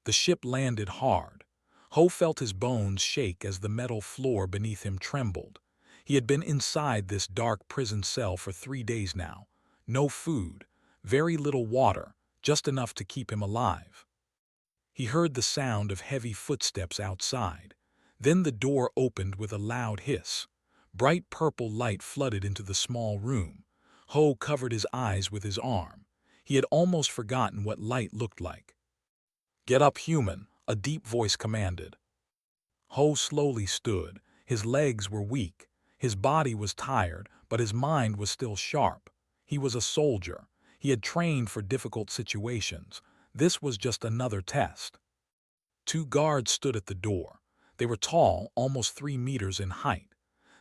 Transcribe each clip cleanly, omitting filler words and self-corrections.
The ship landed hard. Ho felt his bones shake as the metal floor beneath him trembled. He had been inside this dark prison cell for 3 days now. No food, very little water, just enough to keep him alive. He heard the sound of heavy footsteps outside. Then the door opened with a loud hiss. Bright purple light flooded into the small room. Ho covered his eyes with his arm. He had almost forgotten what light looked like. "Get up, human," a deep voice commanded. Ho slowly stood. His legs were weak. His body was tired, but his mind was still sharp. He was a soldier. He had trained for difficult situations. This was just another test. Two guards stood at the door. They were tall, almost 3 meters in height.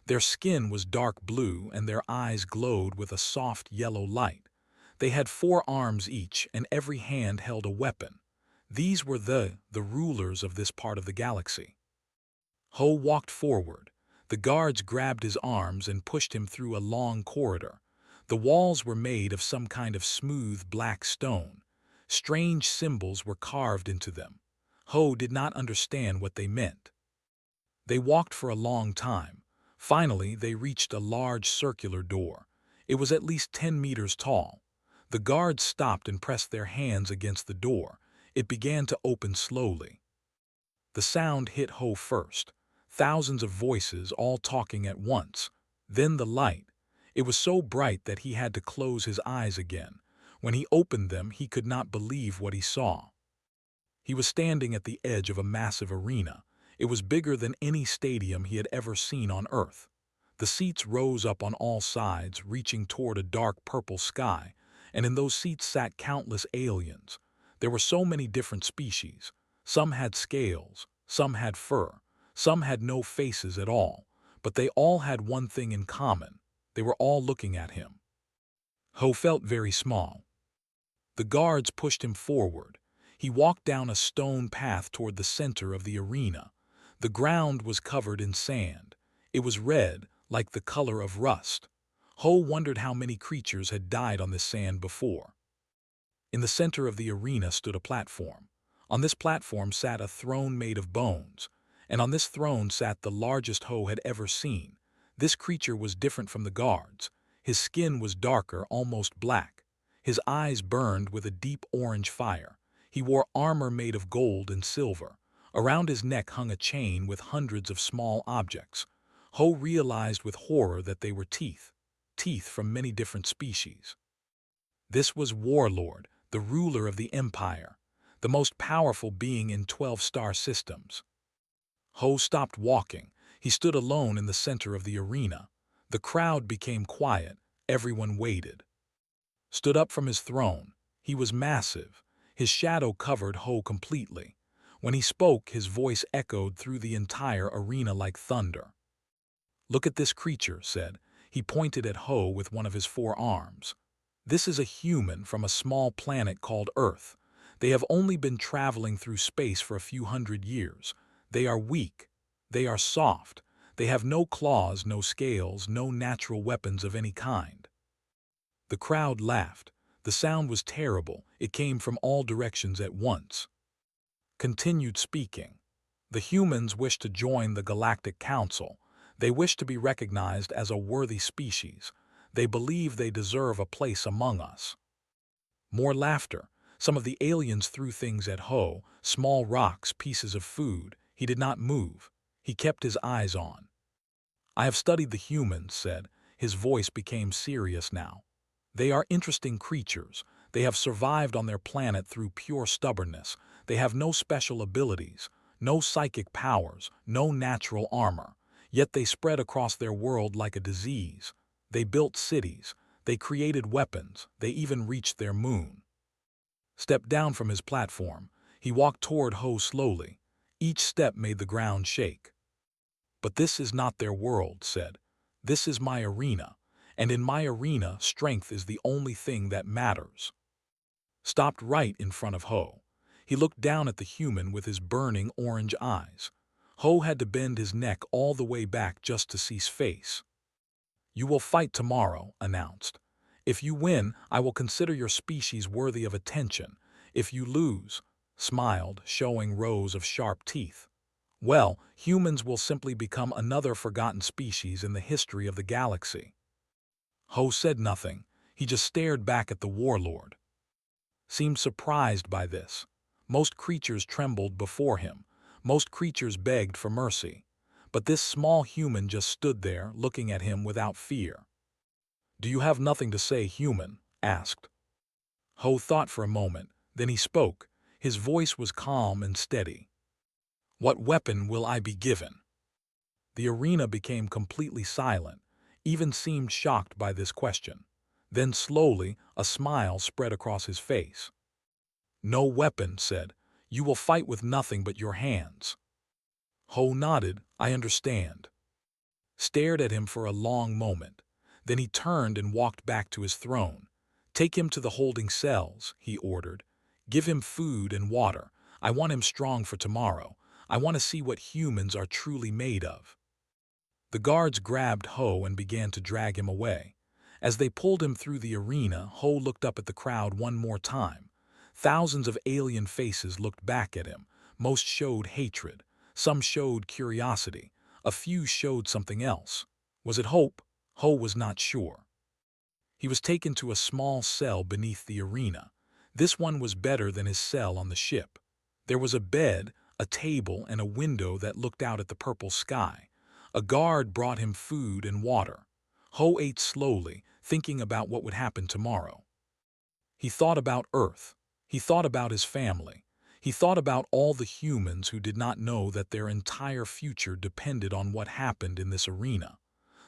Their skin was dark blue and their eyes glowed with a soft yellow light. They had 4 arms each and every hand held a weapon. These were the rulers of this part of the galaxy. Ho walked forward. The guards grabbed his arms and pushed him through a long corridor. The walls were made of some kind of smooth black stone. Strange symbols were carved into them. Ho did not understand what they meant. They walked for a long time. Finally, they reached a large circular door. It was at least 10 meters tall. The guards stopped and pressed their hands against the door. It began to open slowly. The sound hit Ho first. Thousands of voices all talking at once. Then the light. It was so bright that he had to close his eyes again. When he opened them, he could not believe what he saw. He was standing at the edge of a massive arena. It was bigger than any stadium he had ever seen on Earth. The seats rose up on all sides, reaching toward a dark purple sky, and in those seats sat countless aliens. There were so many different species. Some had scales, some had fur, some had no faces at all, but they all had one thing in common. They were all looking at him. Ho felt very small. The guards pushed him forward. He walked down a stone path toward the center of the arena. The ground was covered in sand. It was red, like the color of rust. Ho wondered how many creatures had died on this sand before. In the center of the arena stood a platform. On this platform sat a throne made of bones, and on this throne sat the largest Ho had ever seen. This creature was different from the guards. His skin was darker, almost black. His eyes burned with a deep orange fire. He wore armor made of gold and silver. Around his neck hung a chain with hundreds of small objects. Ho realized with horror that they were teeth. Teeth from many different species. This was Warlord, the ruler of the Empire, the most powerful being in 12 star systems. Ho stopped walking. He stood alone in the center of the arena. The crowd became quiet. Everyone waited. Stood up from his throne. He was massive. His shadow covered Ho completely. When he spoke, his voice echoed through the entire arena like thunder. "Look at this creature," said. He pointed at Ho with one of his 4 arms. "This is a human from a small planet called Earth. They have only been traveling through space for a few hundred years. They are weak. They are soft. They have no claws, no scales, no natural weapons of any kind." The crowd laughed. The sound was terrible. It came from all directions at once. Continued speaking. "The humans wish to join the Galactic Council. They wish to be recognized as a worthy species. They believe they deserve a place among us." More laughter. Some of the aliens threw things at Ho, small rocks, pieces of food. He did not move. He kept his eyes on. "I have studied the humans," said. His voice became serious now. "They are interesting creatures. They have survived on their planet through pure stubbornness. They have no special abilities, no psychic powers, no natural armor. Yet they spread across their world like a disease. They built cities. They created weapons. They even reached their moon." Stepped down from his platform. He walked toward Ho slowly. Each step made the ground shake. "But this is not their world," said. "This is my arena. And in my arena, strength is the only thing that matters." Stopped right in front of Ho. He looked down at the human with his burning orange eyes. Ho had to bend his neck all the way back just to see his face. "You will fight tomorrow," announced. "If you win, I will consider your species worthy of attention. If you lose, smiled, showing rows of sharp teeth. Well, humans will simply become another forgotten species in the history of the galaxy. Ho said nothing. He just stared back at the warlord. Seemed surprised by this. Most creatures trembled before him. Most creatures begged for mercy. But this small human just stood there, looking at him without fear. "Do you have nothing to say, human?" asked. Ho thought for a moment, then he spoke. His voice was calm and steady. "What weapon will I be given?" The arena became completely silent, even seemed shocked by this question. Then slowly, a smile spread across his face. "No weapon," said. "You will fight with nothing but your hands." Ho nodded. "I understand." Stared at him for a long moment. Then he turned and walked back to his throne. "Take him to the holding cells," he ordered. "Give him food and water. I want him strong for tomorrow. I want to see what humans are truly made of." The guards grabbed Ho and began to drag him away. As they pulled him through the arena, Ho looked up at the crowd one more time. Thousands of alien faces looked back at him. Most showed hatred. Some showed curiosity. A few showed something else. Was it hope? Ho was not sure. He was taken to a small cell beneath the arena. This one was better than his cell on the ship. There was a bed, a table, and a window that looked out at the purple sky. A guard brought him food and water. Ho ate slowly, thinking about what would happen tomorrow. He thought about Earth. He thought about his family. He thought about all the humans who did not know that their entire future depended on what happened in this arena.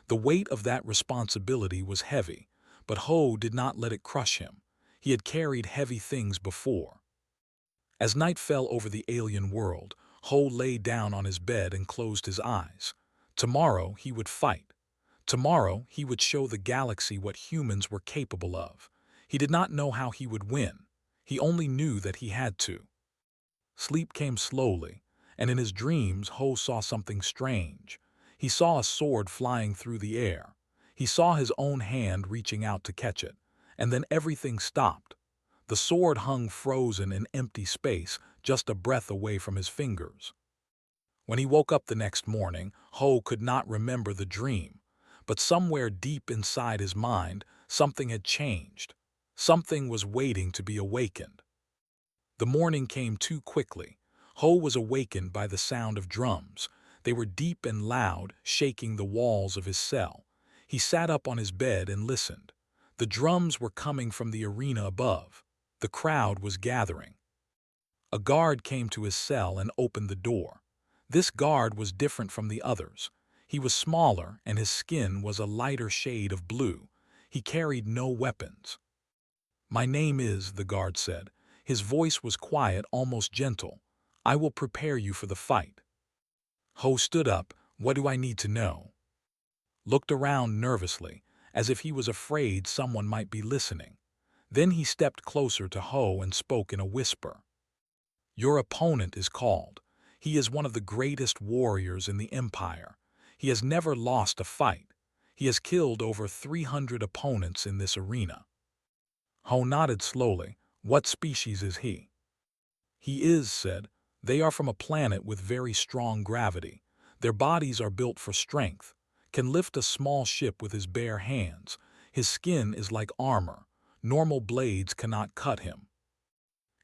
The weight of that responsibility was heavy, but Ho did not let it crush him. He had carried heavy things before. As night fell over the alien world, Ho lay down on his bed and closed his eyes. Tomorrow he would fight. Tomorrow he would show the galaxy what humans were capable of. He did not know how he would win. He only knew that he had to. Sleep came slowly, and in his dreams Ho saw something strange. He saw a sword flying through the air. He saw his own hand reaching out to catch it, and then everything stopped. The sword hung frozen in empty space, just a breath away from his fingers. When he woke up the next morning, Ho could not remember the dream. But somewhere deep inside his mind, something had changed. Something was waiting to be awakened. The morning came too quickly. Ho was awakened by the sound of drums. They were deep and loud, shaking the walls of his cell. He sat up on his bed and listened. The drums were coming from the arena above. The crowd was gathering. A guard came to his cell and opened the door. This guard was different from the others. He was smaller, and his skin was a lighter shade of blue. He carried no weapons. "My name is," the guard said. His voice was quiet, almost gentle. "I will prepare you for the fight." Ho stood up. "What do I need to know?" Looked around nervously, as if he was afraid someone might be listening. Then he stepped closer to Ho and spoke in a whisper. "Your opponent is called. He is one of the greatest warriors in the Empire. He has never lost a fight. He has killed over 300 opponents in this arena." Ho nodded slowly. "What species is he?" "He is," said. "They are from a planet with very strong gravity. Their bodies are built for strength. Can lift a small ship with his bare hands. His skin is like armor. Normal blades cannot cut him."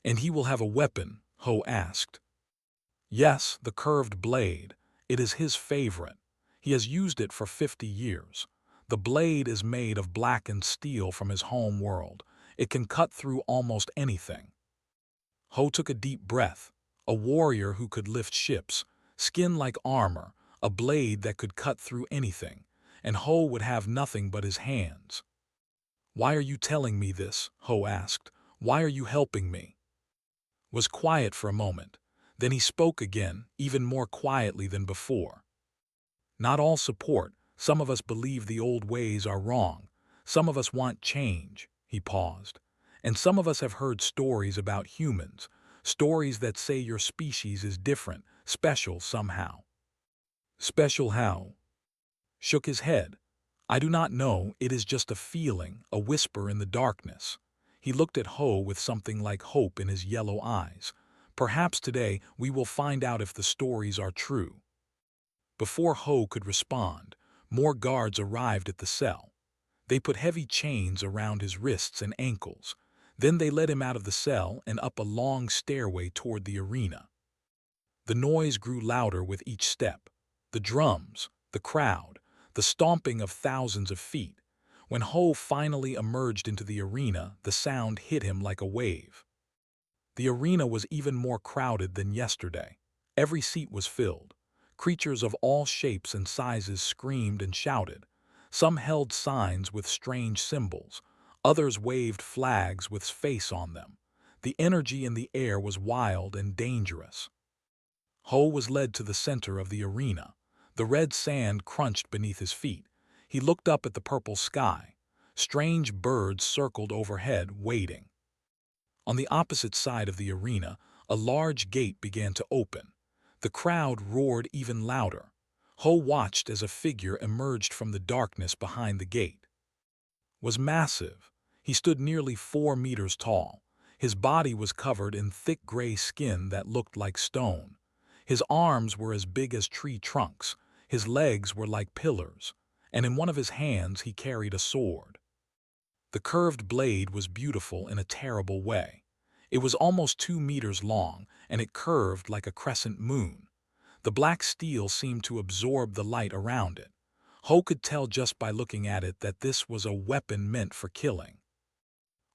"And he will have a weapon?" Ho asked. "Yes, the curved blade. It is his favorite. He has used it for 50 years. The blade is made of blackened steel from his home world. It can cut through almost anything." Ho took a deep breath. A warrior who could lift ships, skin like armor, a blade that could cut through anything, and Ho would have nothing but his hands. "Why are you telling me this?" Ho asked. "Why are you helping me?" Was quiet for a moment. Then he spoke again, even more quietly than before. "Not all support. Some of us believe the old ways are wrong. Some of us want change." He paused. "And some of us have heard stories about humans, stories that say your species is different, special somehow." "Special how?" Shook his head. "I do not know. It is just a feeling, a whisper in the darkness." He looked at Ho with something like hope in his yellow eyes. Perhaps today we will find out if the stories are true. Before Ho could respond, more guards arrived at the cell. They put heavy chains around his wrists and ankles. Then they led him out of the cell and up a long stairway toward the arena. The noise grew louder with each step. The drums, the crowd, the stomping of thousands of feet. When Ho finally emerged into the arena, the sound hit him like a wave. The arena was even more crowded than yesterday. Every seat was filled. Creatures of all shapes and sizes screamed and shouted. Some held signs with strange symbols. Others waved flags with face on them. The energy in the air was wild and dangerous. Ho was led to the center of the arena. The red sand crunched beneath his feet. He looked up at the purple sky. Strange birds circled overhead, waiting. On the opposite side of the arena, a large gate began to open. The crowd roared even louder. Ho watched as a figure emerged from the darkness behind the gate. It was massive. He stood nearly 4 meters tall. His body was covered in thick gray skin that looked like stone. His arms were as big as tree trunks. His legs were like pillars, and in one of his hands he carried a sword. The curved blade was beautiful in a terrible way. It was almost 2 meters long, and it curved like a crescent moon. The black steel seemed to absorb the light around it. Ho could tell just by looking at it that this was a weapon meant for killing.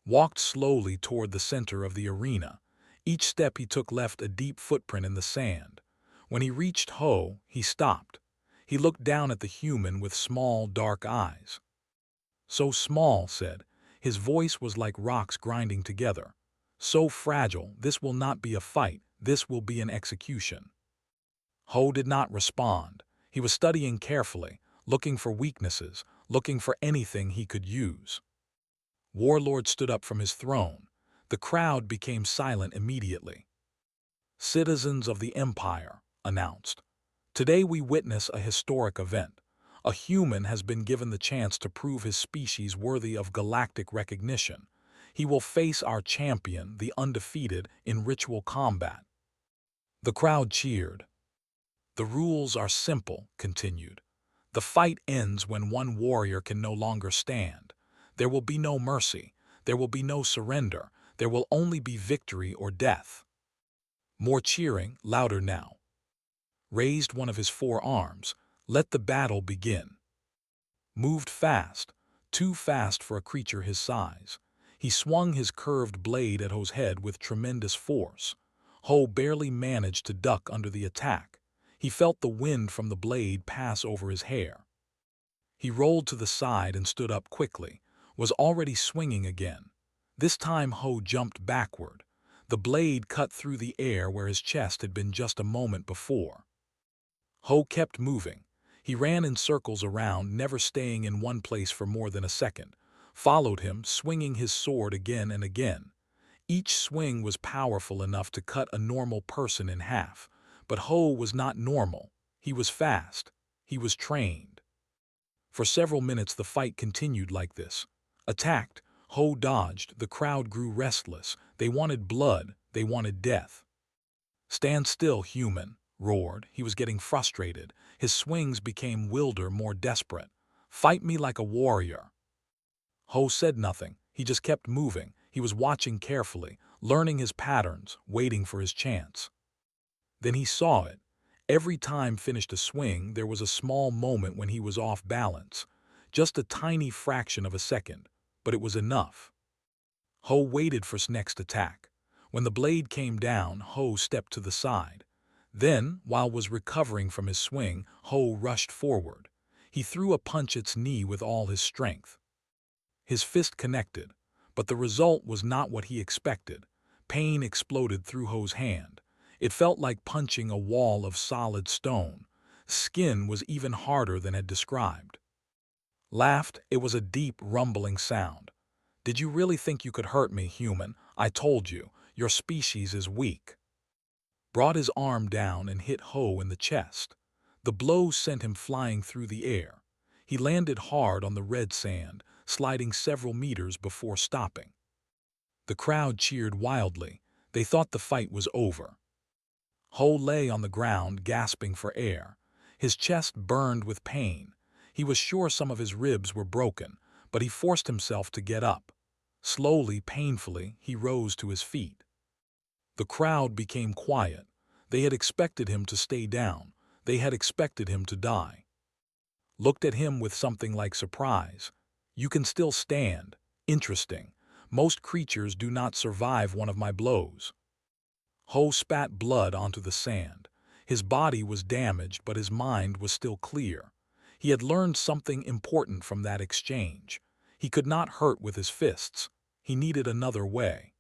Walked slowly toward the center of the arena. Each step he took left a deep footprint in the sand. When he reached Ho, he stopped. He looked down at the human with small, dark eyes. "So small," said. His voice was like rocks grinding together. "So fragile, this will not be a fight, this will be an execution." Ho did not respond. He was studying carefully, looking for weaknesses, looking for anything he could use. Warlord stood up from his throne. The crowd became silent immediately. "Citizens of the Empire," announced. "Today we witness a historic event. A human has been given the chance to prove his species worthy of galactic recognition. He will face our champion, the undefeated, in ritual combat." The crowd cheered. "The rules are simple," continued. "The fight ends when one warrior can no longer stand. There will be no mercy. There will be no surrender. There will only be victory or death." More cheering, louder now. Raised one of his 4 arms. "Let the battle begin." Moved fast, too fast for a creature his size. He swung his curved blade at Ho's head with tremendous force. Ho barely managed to duck under the attack. He felt the wind from the blade pass over his hair. He rolled to the side and stood up quickly, was already swinging again. This time Ho jumped backward. The blade cut through the air where his chest had been just a moment before. Ho kept moving. He ran in circles around, never staying in one place for more than a second. Followed him, swinging his sword again and again. Each swing was powerful enough to cut a normal person in half. But Ho was not normal. He was fast. He was trained. For several minutes the fight continued like this. Attacked, Ho dodged, the crowd grew restless. They wanted blood, they wanted death. "Stand still, human," roared. He was getting frustrated. His swings became wilder, more desperate. "Fight me like a warrior." Ho said nothing. He just kept moving. He was watching carefully, learning his patterns, waiting for his chance. Then he saw it. Every time finished a swing, there was a small moment when he was off balance. Just a tiny fraction of a second, but it was enough. Ho waited for his next attack. When the blade came down, Ho stepped to the side. Then, while was recovering from his swing, Ho rushed forward. He threw a punch at its knee with all his strength. His fist connected, but the result was not what he expected. Pain exploded through Ho's hand. It felt like punching a wall of solid stone. Skin was even harder than had described. Laughed, it was a deep, rumbling sound. "Did you really think you could hurt me, human? I told you, your species is weak." Brought his arm down and hit Ho in the chest. The blow sent him flying through the air. He landed hard on the red sand, sliding several meters before stopping. The crowd cheered wildly. They thought the fight was over. Ho lay on the ground, gasping for air. His chest burned with pain. He was sure some of his ribs were broken, but he forced himself to get up. Slowly, painfully, he rose to his feet. The crowd became quiet. They had expected him to stay down. They had expected him to die. Looked at him with something like surprise. "You can still stand. Interesting. Most creatures do not survive one of my blows." Ho spat blood onto the sand. His body was damaged, but his mind was still clear. He had learned something important from that exchange. He could not hurt with his fists. He needed another way.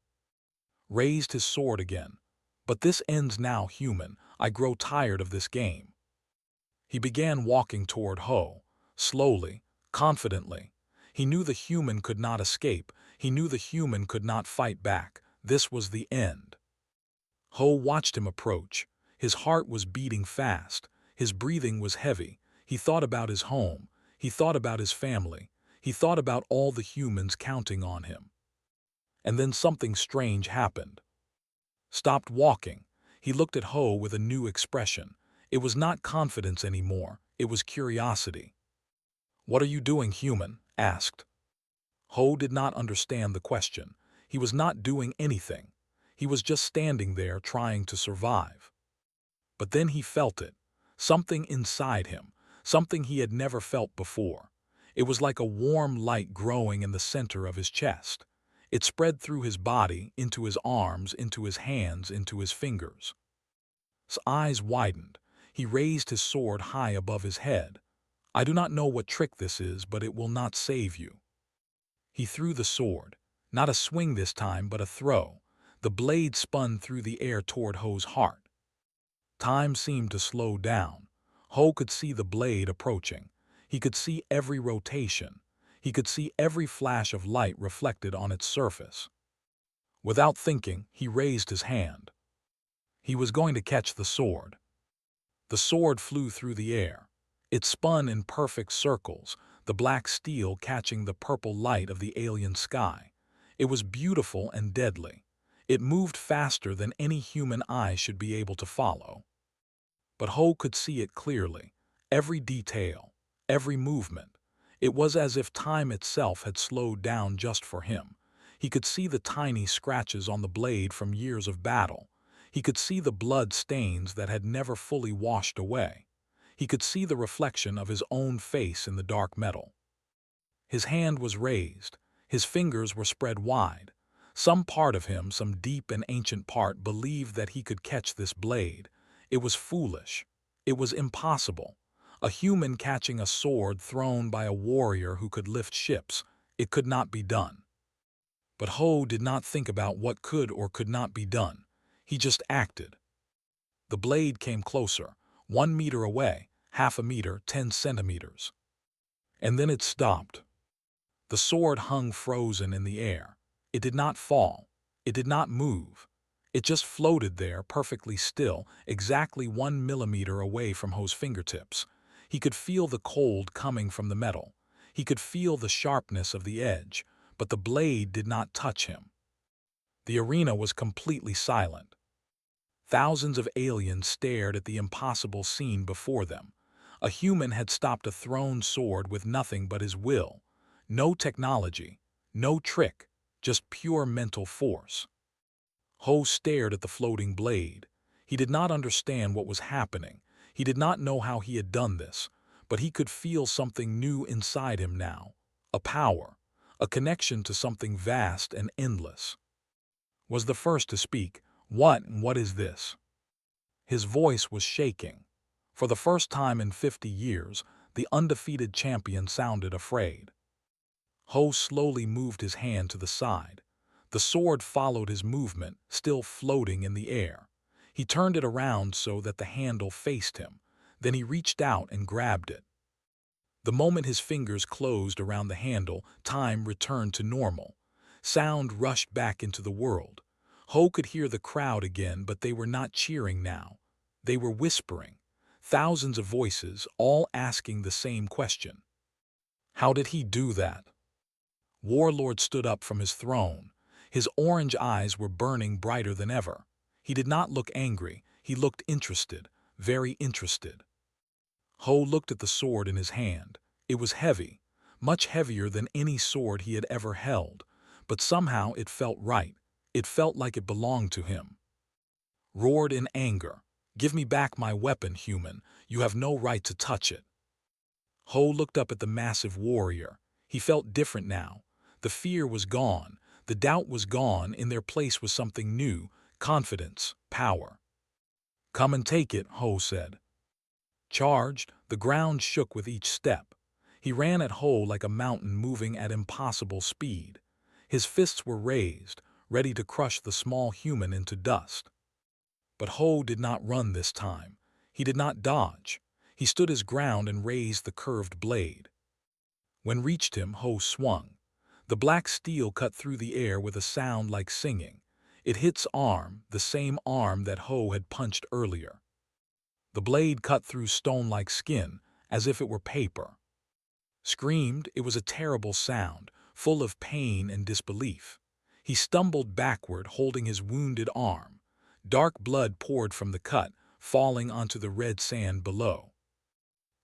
Raised his sword again. "But this ends now, human. I grow tired of this game." He began walking toward Ho, slowly, confidently. He knew the human could not escape. He knew the human could not fight back. This was the end. Ho watched him approach. His heart was beating fast. His breathing was heavy. He thought about his home. He thought about his family. He thought about all the humans counting on him. And then something strange happened. Stopped walking. He looked at Ho with a new expression. It was not confidence anymore. It was curiosity. "What are you doing, human?" asked. Ho did not understand the question. He was not doing anything. He was just standing there trying to survive. But then he felt it. Something inside him. Something he had never felt before. It was like a warm light growing in the center of his chest. It spread through his body, into his arms, into his hands, into his fingers. His eyes widened. He raised his sword high above his head. "I do not know what trick this is, but it will not save you." He threw the sword. Not a swing this time, but a throw. The blade spun through the air toward Ho's heart. Time seemed to slow down. Ho could see the blade approaching. He could see every rotation. He could see every flash of light reflected on its surface. Without thinking, he raised his hand. He was going to catch the sword. The sword flew through the air. It spun in perfect circles, the black steel catching the purple light of the alien sky. It was beautiful and deadly. It moved faster than any human eye should be able to follow. But Ho could see it clearly, every detail, every movement. It was as if time itself had slowed down just for him. He could see the tiny scratches on the blade from years of battle. He could see the blood stains that had never fully washed away. He could see the reflection of his own face in the dark metal. His hand was raised. His fingers were spread wide. Some part of him, some deep and ancient part, believed that he could catch this blade. It was foolish. It was impossible. A human catching a sword thrown by a warrior who could lift ships. It could not be done. But Ho did not think about what could or could not be done. He just acted. The blade came closer, 1 meter away, half a meter, 10 centimeters. And then it stopped. The sword hung frozen in the air. It did not fall. It did not move. It just floated there, perfectly still, exactly 1 millimeter away from Ho's fingertips. He could feel the cold coming from the metal. He could feel the sharpness of the edge, but the blade did not touch him. The arena was completely silent. Thousands of aliens stared at the impossible scene before them. A human had stopped a thrown sword with nothing but his will. No technology, no trick, just pure mental force. Ho stared at the floating blade. He did not understand what was happening. He did not know how he had done this, but he could feel something new inside him now. A power, a connection to something vast and endless. Was the first to speak. What is this?" His voice was shaking. For the first time in 50 years, the undefeated champion sounded afraid. Ho slowly moved his hand to the side. The sword followed his movement, still floating in the air. He turned it around so that the handle faced him. Then he reached out and grabbed it. The moment his fingers closed around the handle, time returned to normal. Sound rushed back into the world. Ho could hear the crowd again, but they were not cheering now. They were whispering. Thousands of voices, all asking the same question. How did he do that? Warlord stood up from his throne. His orange eyes were burning brighter than ever. He did not look angry, he looked interested, very interested. Ho looked at the sword in his hand. It was heavy, much heavier than any sword he had ever held, but somehow it felt right. It felt like it belonged to him. Roared in anger, "Give me back my weapon, human. You have no right to touch it." Ho looked up at the massive warrior. He felt different now. The fear was gone. The doubt was gone. In their place was something new, confidence, power. "Come and take it," Ho said. Charged, the ground shook with each step. He ran at Ho like a mountain moving at impossible speed. His fists were raised, ready to crush the small human into dust. But Ho did not run this time. He did not dodge. He stood his ground and raised the curved blade. When reached him, Ho swung. The black steel cut through the air with a sound like singing. It hit his arm, the same arm that Ho had punched earlier. The blade cut through stone like skin, as if it were paper. Screamed, it was a terrible sound, full of pain and disbelief. He stumbled backward, holding his wounded arm. Dark blood poured from the cut, falling onto the red sand below.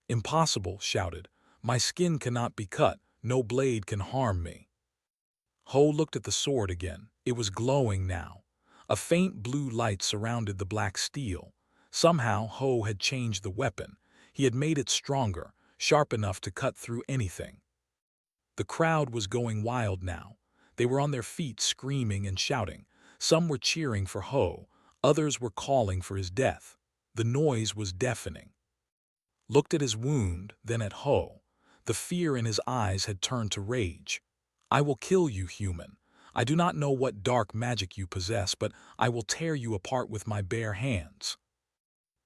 "Impossible," shouted. "My skin cannot be cut. No blade can harm me." Ho looked at the sword again. It was glowing now. A faint blue light surrounded the black steel. Somehow Ho had changed the weapon. He had made it stronger, sharp enough to cut through anything. The crowd was going wild now. They were on their feet screaming and shouting. Some were cheering for Ho, others were calling for his death. The noise was deafening. Looked at his wound, then at Ho. The fear in his eyes had turned to rage. "I will kill you, human. I do not know what dark magic you possess, but I will tear you apart with my bare hands."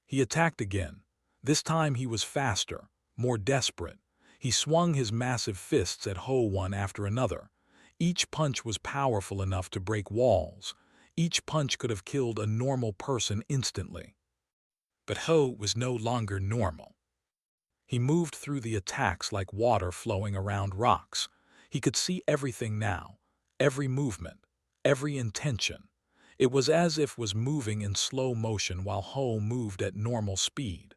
He attacked again. This time he was faster, more desperate. He swung his massive fists at Ho one after another. Each punch was powerful enough to break walls. Each punch could have killed a normal person instantly. But Ho was no longer normal. He moved through the attacks like water flowing around rocks. He could see everything now, every movement, every intention. It was as if was moving in slow motion while Ho moved at normal speed.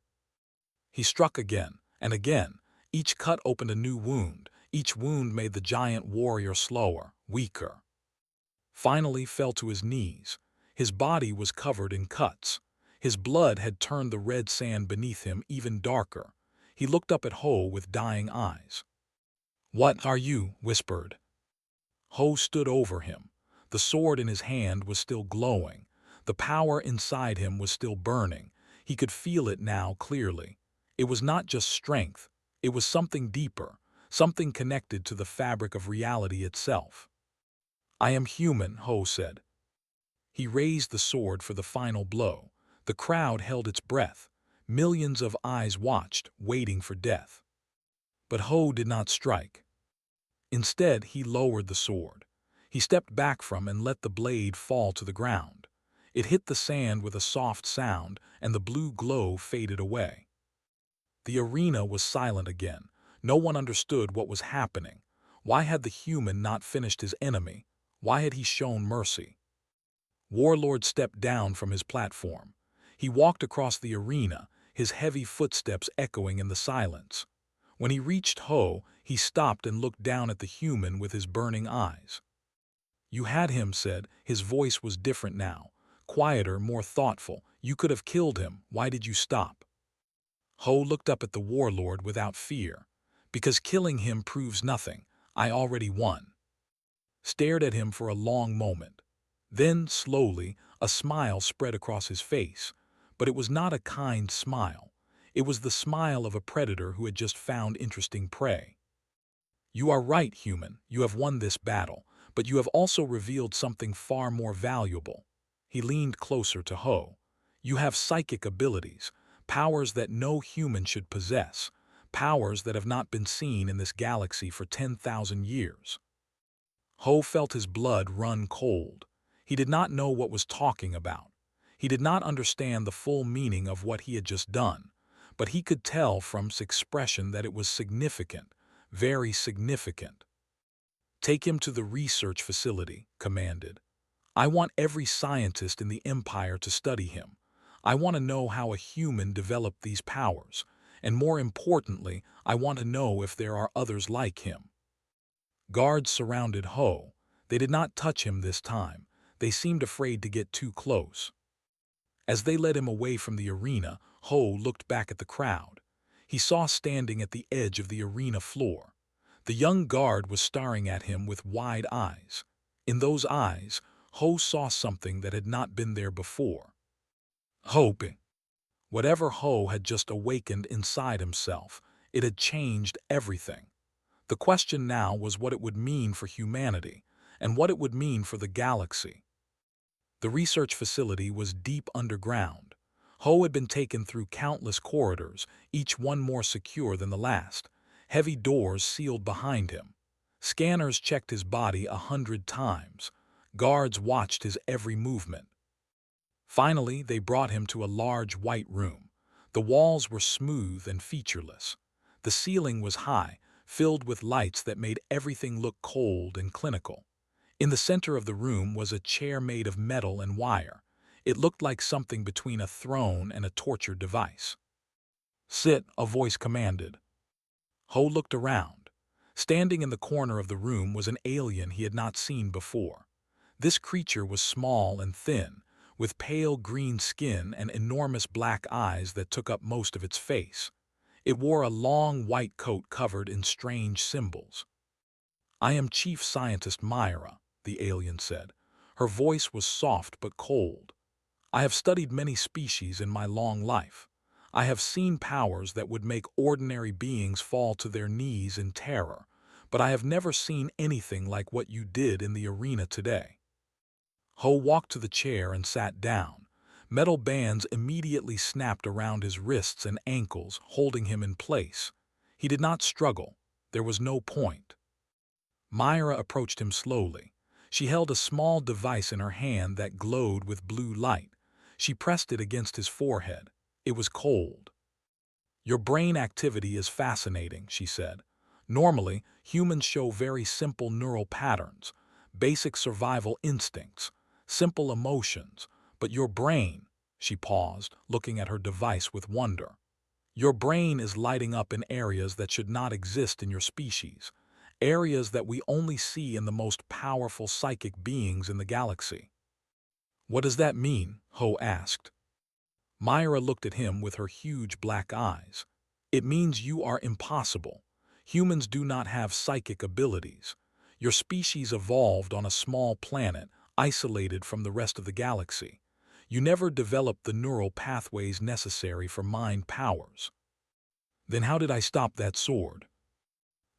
He struck again, and again. Each cut opened a new wound. Each wound made the giant warrior slower, weaker. Finally fell to his knees. His body was covered in cuts. His blood had turned the red sand beneath him even darker. He looked up at Ho with dying eyes. "What are you?" whispered. Ho stood over him. The sword in his hand was still glowing. The power inside him was still burning. He could feel it now clearly. It was not just strength. It was something deeper, something connected to the fabric of reality itself. "I am human," Ho said. He raised the sword for the final blow. The crowd held its breath. Millions of eyes watched, waiting for death. But Ho did not strike. Instead, he lowered the sword. He stepped back from and let the blade fall to the ground. It hit the sand with a soft sound, and the blue glow faded away. The arena was silent again. No one understood what was happening. Why had the human not finished his enemy? Why had he shown mercy? Warlord stepped down from his platform. He walked across the arena, his heavy footsteps echoing in the silence. When he reached Ho, he stopped and looked down at the human with his burning eyes. "You had him," said. His voice was different now, quieter, more thoughtful. "You could have killed him. Why did you stop?" Ho looked up at the warlord without fear. "Because killing him proves nothing. I already won." Stared at him for a long moment. Then, slowly, a smile spread across his face. But it was not a kind smile. It was the smile of a predator who had just found interesting prey. "You are right, human. You have won this battle. But you have also revealed something far more valuable." He leaned closer to Ho. "You have psychic abilities, powers that no human should possess, powers that have not been seen in this galaxy for 10,000 years." Ho felt his blood run cold. He did not know what was talking about. He did not understand the full meaning of what he had just done, but he could tell from his expression that it was significant, very significant. Take him to the research facility, commanded. I want every scientist in the Empire to study him. I want to know how a human developed these powers, and more importantly, I want to know if there are others like him. Guards surrounded Ho. They did not touch him this time. They seemed afraid to get too close. As they led him away from the arena, Ho looked back at the crowd. He saw standing at the edge of the arena floor. The young guard was staring at him with wide eyes. In those eyes, Ho saw something that had not been there before. Hope. Whatever Ho had just awakened inside himself, it had changed everything. The question now was what it would mean for humanity, and what it would mean for the galaxy. The research facility was deep underground. Ho had been taken through countless corridors, each one more secure than the last. Heavy doors sealed behind him. Scanners checked his body 100 times. Guards watched his every movement. Finally, they brought him to a large white room. The walls were smooth and featureless. The ceiling was high, filled with lights that made everything look cold and clinical. In the center of the room was a chair made of metal and wire. It looked like something between a throne and a torture device. "Sit," a voice commanded. Ho looked around. Standing in the corner of the room was an alien he had not seen before. This creature was small and thin, with pale green skin and enormous black eyes that took up most of its face. It wore a long white coat covered in strange symbols. "I am Chief Scientist Myra," the alien said. Her voice was soft but cold. "I have studied many species in my long life. I have seen powers that would make ordinary beings fall to their knees in terror, but I have never seen anything like what you did in the arena today." Ho walked to the chair and sat down. Metal bands immediately snapped around his wrists and ankles, holding him in place. He did not struggle. There was no point. Myra approached him slowly. She held a small device in her hand that glowed with blue light. She pressed it against his forehead. It was cold. "Your brain activity is fascinating," she said. "Normally, humans show very simple neural patterns, basic survival instincts, simple emotions, but your brain," she paused, looking at her device with wonder. "Your brain is lighting up in areas that should not exist in your species, areas that we only see in the most powerful psychic beings in the galaxy." "What does that mean?" Ho asked. Myra looked at him with her huge black eyes. "It means you are impossible. Humans do not have psychic abilities. Your species evolved on a small planet, isolated from the rest of the galaxy. You never developed the neural pathways necessary for mind powers." "Then how did I stop that sword?"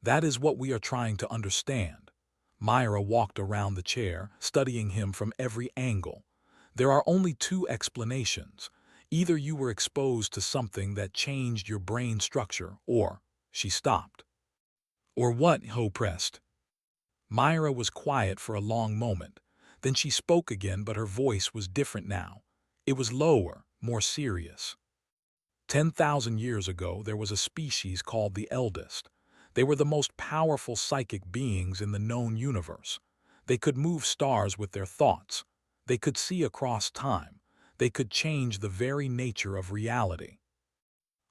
"That is what we are trying to understand." Myra walked around the chair, studying him from every angle. "There are only two explanations. Either you were exposed to something that changed your brain structure, or—" She stopped. "Or what?" Ho pressed. Myra was quiet for a long moment. Then she spoke again, but her voice was different now. It was lower, more serious. 10,000 years ago, there was a species called the Eldest. They were the most powerful psychic beings in the known universe. They could move stars with their thoughts. They could see across time. They could change the very nature of reality.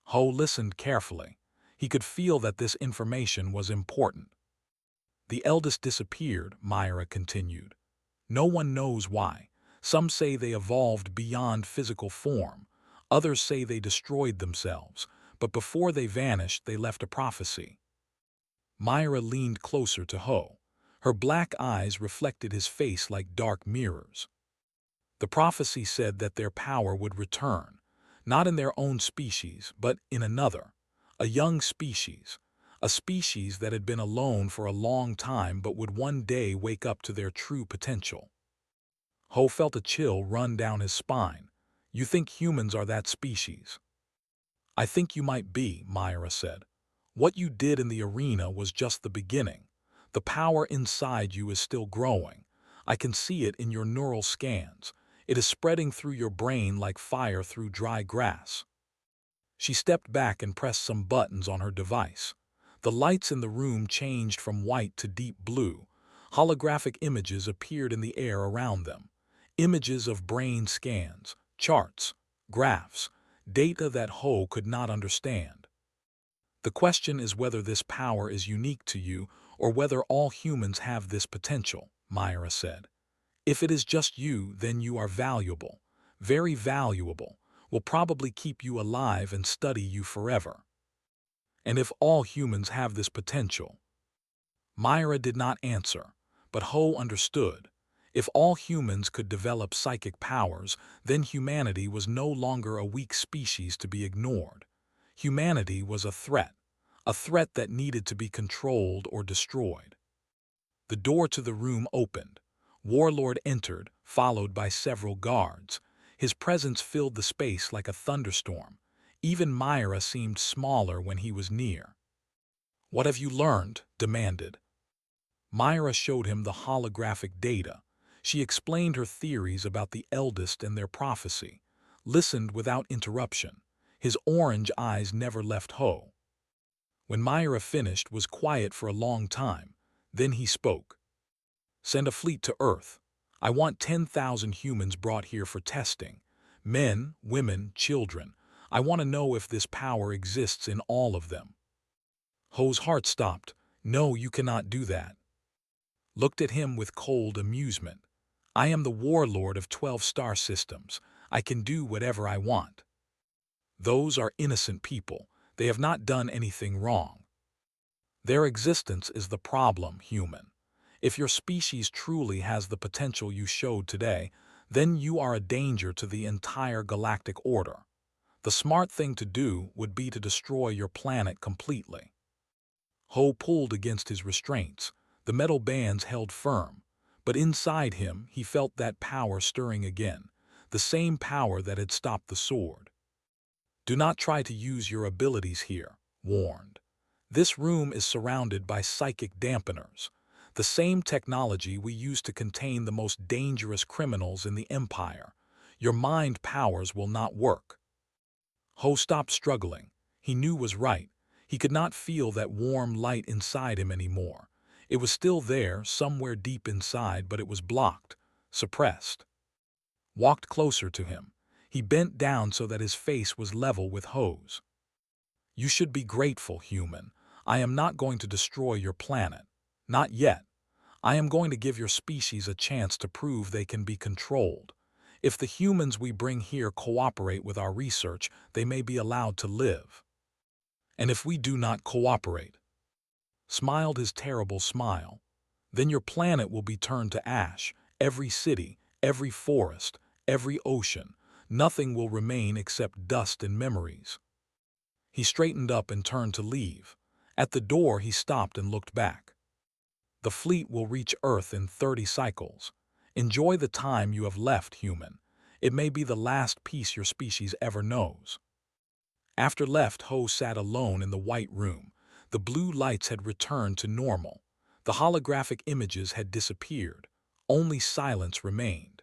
Ho listened carefully. He could feel that this information was important. "The Eldest disappeared," Myra continued. "No one knows why. Some say they evolved beyond physical form. Others say they destroyed themselves, but before they vanished, they left a prophecy." Myra leaned closer to Ho. Her black eyes reflected his face like dark mirrors. "The prophecy said that their power would return, not in their own species, but in another, a young species, a species that had been alone for a long time but would one day wake up to their true potential." Ho felt a chill run down his spine. "You think humans are that species?" "I think you might be," Myra said. "What you did in the arena was just the beginning. The power inside you is still growing. I can see it in your neural scans. It is spreading through your brain like fire through dry grass." She stepped back and pressed some buttons on her device. The lights in the room changed from white to deep blue. Holographic images appeared in the air around them. Images of brain scans, charts, graphs, data that Ho could not understand. The question is whether this power is unique to you or whether all humans have this potential, Myra said. If it is just you, then you are valuable, very valuable, will probably keep you alive and study you forever. And if all humans have this potential? Myra did not answer, but Ho understood. If all humans could develop psychic powers, then humanity was no longer a weak species to be ignored. Humanity was a threat that needed to be controlled or destroyed. The door to the room opened. Warlord entered, followed by several guards. His presence filled the space like a thunderstorm. Even Myra seemed smaller when he was near. "What have you learned?" demanded. Myra showed him the holographic data. She explained her theories about the eldest and their prophecy, listened without interruption. His orange eyes never left Ho. When Myra finished, was quiet for a long time. Then he spoke. "Send a fleet to Earth. I want 10,000 humans brought here for testing. Men, women, children. I want to know if this power exists in all of them." Ho's heart stopped. "No, you cannot do that." Looked at him with cold amusement. "I am the warlord of 12 star systems. I can do whatever I want." "Those are innocent people. They have not done anything wrong. Their existence is the problem, human. If your species truly has the potential you showed today, then you are a danger to the entire galactic order. The smart thing to do would be to destroy your planet completely." Ho pulled against his restraints. The metal bands held firm, but inside him he felt that power stirring again, the same power that had stopped the sword. "Do not try to use your abilities here," warned. "This room is surrounded by psychic dampeners, the same technology we use to contain the most dangerous criminals in the Empire. Your mind powers will not work." Ho stopped struggling. He knew was right. He could not feel that warm light inside him anymore. It was still there, somewhere deep inside, but it was blocked, suppressed. Walked closer to him. He bent down so that his face was level with Ho's. "You should be grateful, human. I am not going to destroy your planet. Not yet. I am going to give your species a chance to prove they can be controlled. If the humans we bring here cooperate with our research, they may be allowed to live. And if we do not cooperate," smiled his terrible smile, "then your planet will be turned to ash. Every city, every forest, every ocean. Nothing will remain except dust and memories." He straightened up and turned to leave. At the door he stopped and looked back. "The fleet will reach Earth in 30 cycles. Enjoy the time you have left, human. It may be the last peace your species ever knows." After left, Ho sat alone in the white room. The blue lights had returned to normal. The holographic images had disappeared. Only silence remained.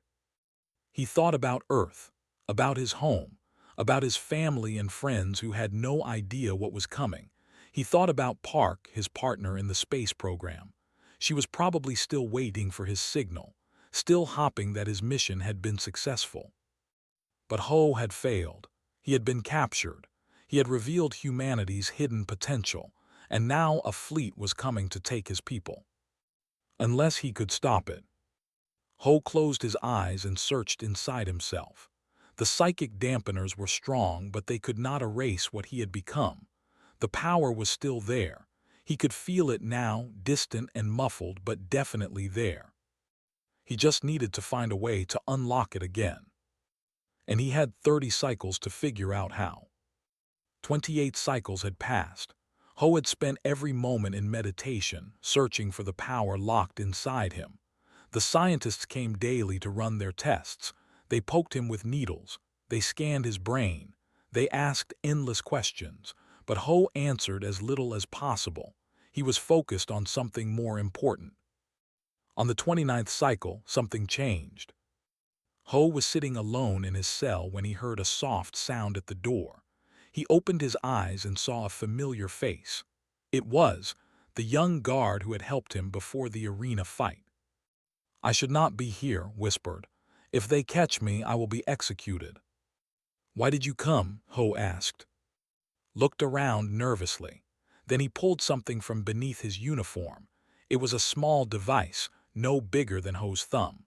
He thought about Earth, about his home, about his family and friends who had no idea what was coming. He thought about Park, his partner in the space program. She was probably still waiting for his signal, still hoping that his mission had been successful. But Ho had failed. He had been captured. He had revealed humanity's hidden potential, and now a fleet was coming to take his people. Unless he could stop it. Ho closed his eyes and searched inside himself. The psychic dampeners were strong, but they could not erase what he had become. The power was still there. He could feel it now, distant and muffled, but definitely there. He just needed to find a way to unlock it again. And he had 30 cycles to figure out how. 28 cycles had passed. Ho had spent every moment in meditation, searching for the power locked inside him. The scientists came daily to run their tests. They poked him with needles. They scanned his brain. They asked endless questions, but Ho answered as little as possible. He was focused on something more important. On the 29th cycle, something changed. Ho was sitting alone in his cell when he heard a soft sound at the door. He opened his eyes and saw a familiar face. It was the young guard who had helped him before the arena fight. "I should not be here," whispered. "If they catch me, I will be executed." "Why did you come?" Ho asked. Looked around nervously. Then he pulled something from beneath his uniform. It was a small device, no bigger than Ho's thumb.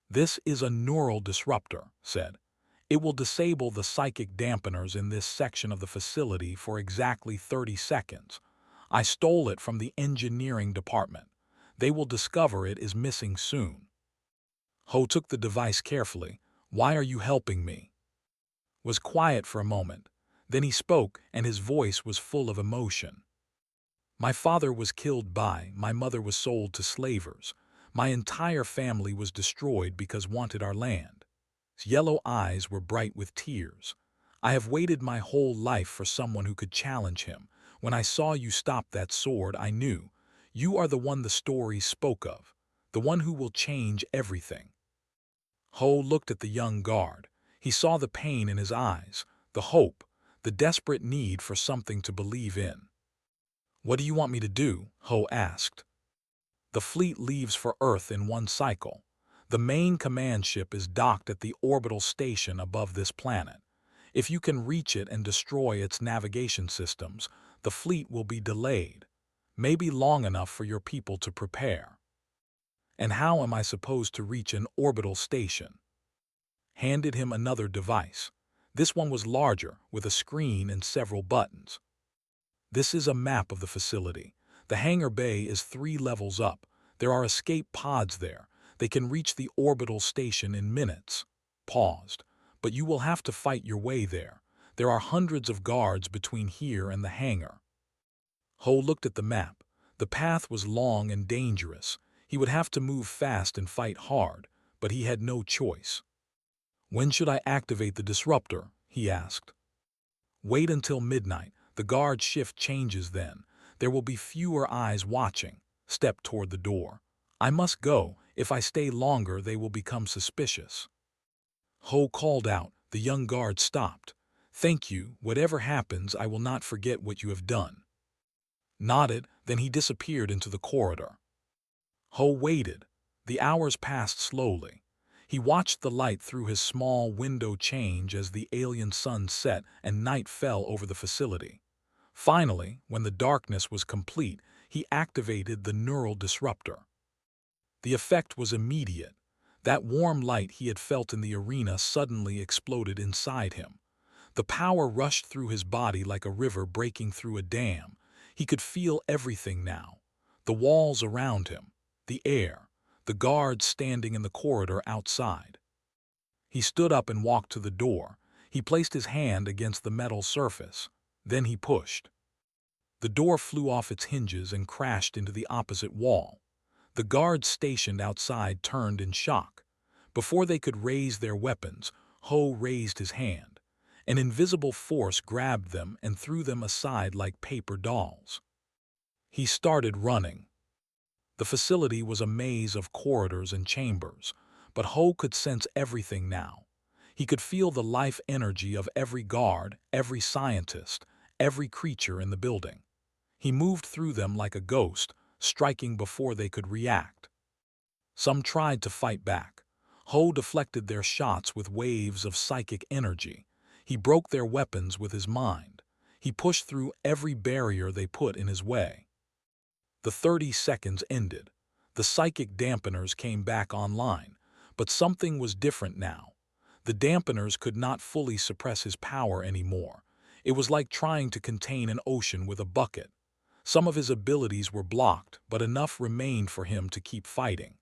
"This is a neural disruptor," said. "It will disable the psychic dampeners in this section of the facility for exactly 30 seconds. I stole it from the engineering department. They will discover it is missing soon." Ho took the device carefully. "Why are you helping me?" Was quiet for a moment. Then he spoke, and his voice was full of emotion. "My father was killed my mother was sold to slavers. My entire family was destroyed because wanted our land." His yellow eyes were bright with tears. "I have waited my whole life for someone who could challenge him. When I saw you stop that sword, I knew. You are the one the stories spoke of, the one who will change everything." Ho looked at the young guard. He saw the pain in his eyes, the hope, the desperate need for something to believe in. "What do you want me to do?" Ho asked. "The fleet leaves for Earth in one cycle. The main command ship is docked at the orbital station above this planet. If you can reach it and destroy its navigation systems, the fleet will be delayed, maybe long enough for your people to prepare." "And how am I supposed to reach an orbital station?" Handed him another device. This one was larger, with a screen and several buttons. "This is a map of the facility. The hangar bay is 3 levels up. There are escape pods there. They can reach the orbital station in minutes." Paused. "But you will have to fight your way there. There are hundreds of guards between here and the hangar." Ho looked at the map. The path was long and dangerous. He would have to move fast and fight hard, but he had no choice. "When should I activate the disruptor?" he asked. "Wait until midnight. The guard shift changes then. There will be fewer eyes watching." Stepped toward the door. "I must go. If I stay longer, they will become suspicious." Ho called out. The young guard stopped. "Thank you. Whatever happens, I will not forget what you have done." Nodded, then he disappeared into the corridor. Ho waited. The hours passed slowly. He watched the light through his small window change as the alien sun set and night fell over the facility. Finally, when the darkness was complete, he activated the neural disruptor. The effect was immediate. That warm light he had felt in the arena suddenly exploded inside him. The power rushed through his body like a river breaking through a dam. He could feel everything now. The walls around him, the air, the guards standing in the corridor outside. He stood up and walked to the door. He placed his hand against the metal surface. Then he pushed. The door flew off its hinges and crashed into the opposite wall. The guards stationed outside turned in shock. Before they could raise their weapons, Ho raised his hand. An invisible force grabbed them and threw them aside like paper dolls. He started running. The facility was a maze of corridors and chambers, but Ho could sense everything now. He could feel the life energy of every guard, every scientist, every creature in the building. He moved through them like a ghost, striking before they could react. Some tried to fight back. Ho deflected their shots with waves of psychic energy. He broke their weapons with his mind. He pushed through every barrier they put in his way. The 30 seconds ended. The psychic dampeners came back online, but something was different now. The dampeners could not fully suppress his power anymore. It was like trying to contain an ocean with a bucket. Some of his abilities were blocked, but enough remained for him to keep fighting.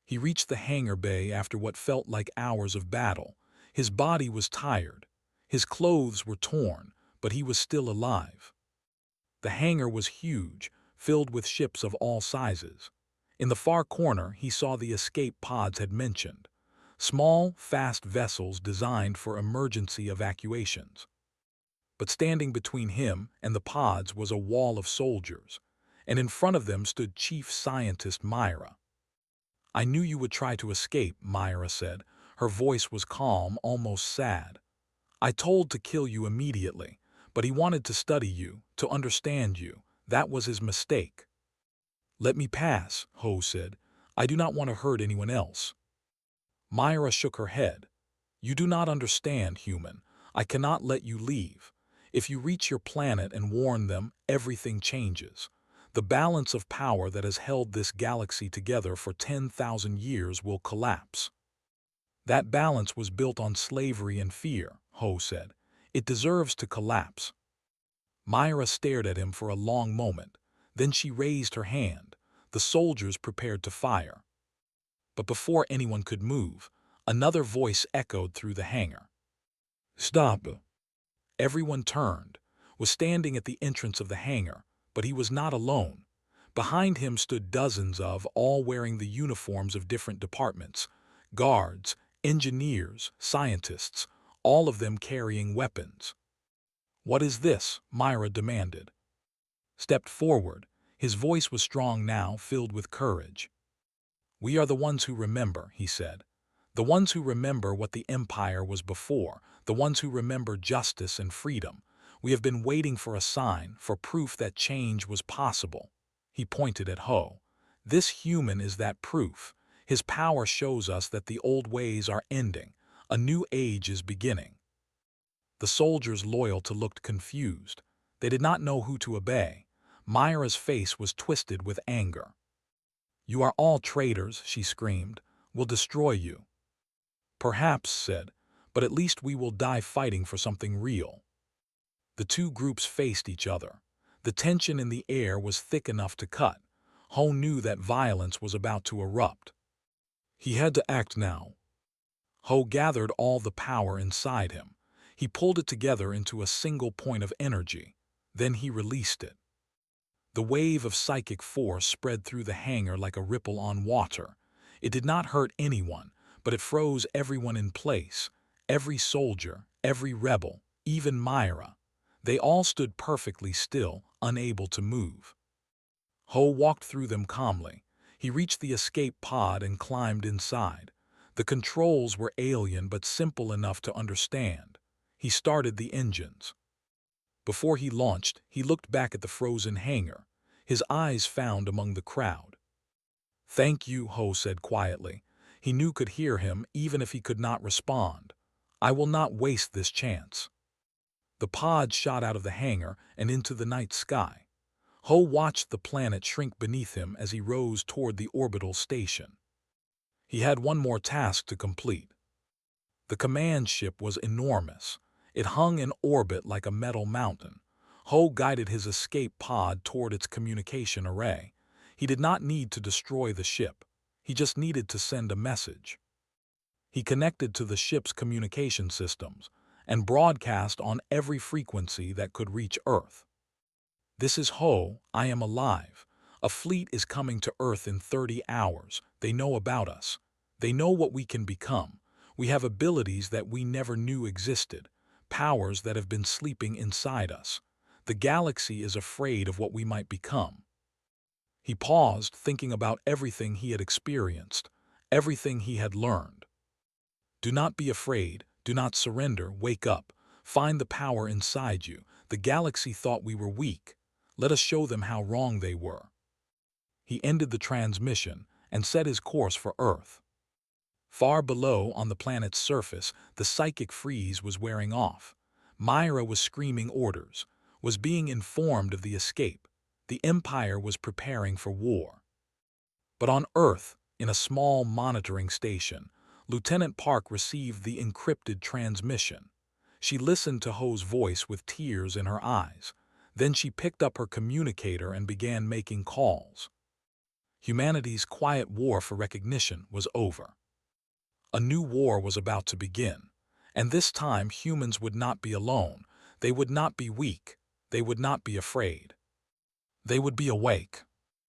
He reached the hangar bay after what felt like hours of battle. His body was tired. His clothes were torn, but he was still alive. The hangar was huge, filled with ships of all sizes. In the far corner, he saw the escape pods had mentioned. Small, fast vessels designed for emergency evacuations. But standing between him and the pods was a wall of soldiers, and in front of them stood Chief Scientist Myra. "I knew you would try to escape," Myra said. Her voice was calm, almost sad. "I told to kill you immediately, but he wanted to study you, to understand you. That was his mistake. "Let me pass," Ho said. "I do not want to hurt anyone else." Myra shook her head. "You do not understand, human. I cannot let you leave. If you reach your planet and warn them, everything changes. The balance of power that has held this galaxy together for 10,000 years will collapse." "That balance was built on slavery and fear," Ho said. "It deserves to collapse." Myra stared at him for a long moment. Then she raised her hand. The soldiers prepared to fire. But before anyone could move, another voice echoed through the hangar. "Stop!" Everyone turned, was standing at the entrance of the hangar, but he was not alone. Behind him stood dozens of, all wearing the uniforms of different departments, guards, engineers, scientists, all of them carrying weapons. "What is this?" Myra demanded. Stepped forward. His voice was strong now, filled with courage. "We are the ones who remember," he said. "The ones who remember what the Empire was before, the ones who remember justice and freedom. We have been waiting for a sign, for proof that change was possible." He pointed at Ho. "This human is that proof. His power shows us that the old ways are ending. A new age is beginning." The soldiers loyal to looked confused. They did not know who to obey. Myra's face was twisted with anger. "You are all traitors," she screamed. "We'll destroy you." "Perhaps," said, "but at least we will die fighting for something real." The two groups faced each other. The tension in the air was thick enough to cut. Ho knew that violence was about to erupt. He had to act now. Ho gathered all the power inside him. He pulled it together into a single point of energy. Then he released it. The wave of psychic force spread through the hangar like a ripple on water. It did not hurt anyone, but it froze everyone in place. Every soldier, every rebel, even Myra. They all stood perfectly still, unable to move. Ho walked through them calmly. He reached the escape pod and climbed inside. The controls were alien but simple enough to understand. He started the engines. Before he launched, he looked back at the frozen hangar. His eyes found among the crowd. "Thank you," Ho said quietly. He knew could hear him even if he could not respond. "I will not waste this chance." The pod shot out of the hangar and into the night sky. Ho watched the planet shrink beneath him as he rose toward the orbital station. He had one more task to complete. The command ship was enormous. It hung in orbit like a metal mountain. Ho guided his escape pod toward its communication array. He did not need to destroy the ship. He just needed to send a message. He connected to the ship's communication systems and broadcast on every frequency that could reach Earth. "This is Ho. I am alive. A fleet is coming to Earth in 30 hours. They know about us. They know what we can become. We have abilities that we never knew existed, powers that have been sleeping inside us. The galaxy is afraid of what we might become." He paused, thinking about everything he had experienced, everything he had learned. "Do not be afraid. Do not surrender. Wake up. Find the power inside you. The galaxy thought we were weak. Let us show them how wrong they were." He ended the transmission and set his course for Earth. Far below, on the planet's surface, the psychic freeze was wearing off. Myra was screaming orders, was being informed of the escape. The Empire was preparing for war. But on Earth, in a small monitoring station, Lieutenant Park received the encrypted transmission. She listened to Ho's voice with tears in her eyes. Then she picked up her communicator and began making calls. Humanity's quiet war for recognition was over. A new war was about to begin, and this time humans would not be alone. They would not be weak. They would not be afraid. They would be awake.